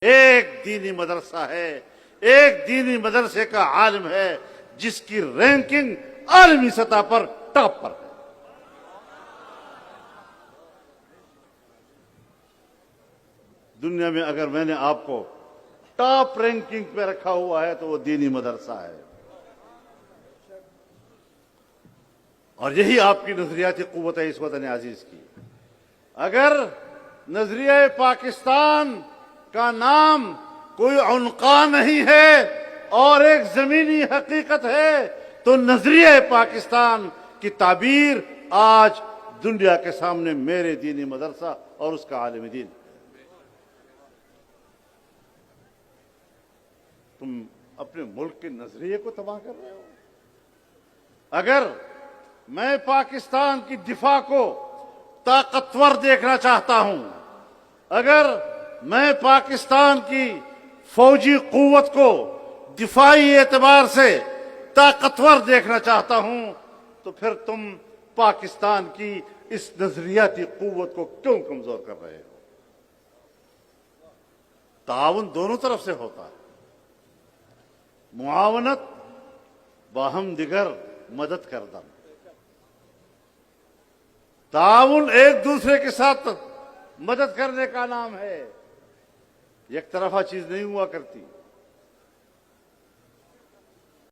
ایک دینی مدرسہ ہے، ایک دینی مدرسے کا عالم ہے جس کی رینکنگ عالمی سطح پر ٹاپ پر ہے۔ دنیا میں اگر میں نے آپ کو ٹاپ رینکنگ پہ رکھا ہوا ہے تو وہ دینی مدرسہ ہے، اور یہی آپ کی نظریاتی قوت ہے اس وطن عزیز کی۔ اگر نظریہ پاکستان کا نام کوئی عنقا نہیں ہے اور ایک زمینی حقیقت ہے تو نظریہ پاکستان کی تعبیر آج دنیا کے سامنے میرے دینی مدرسہ اور اس کا عالم دین۔ تم اپنے ملک کے نظریے کو تباہ کر رہے ہو۔ اگر میں پاکستان کی دفاع کو طاقتور دیکھنا چاہتا ہوں، اگر میں پاکستان کی فوجی قوت کو دفاعی اعتبار سے طاقتور دیکھنا چاہتا ہوں تو پھر تم پاکستان کی اس نظریاتی قوت کو کیوں کمزور کر رہے ہو؟ تعاون دونوں طرف سے ہوتا ہے، معاونت باہم دیگر مدد کردن، تعاون ایک دوسرے کے ساتھ مدد کرنے کا نام ہے، یک طرفہ چیز نہیں ہوا کرتی۔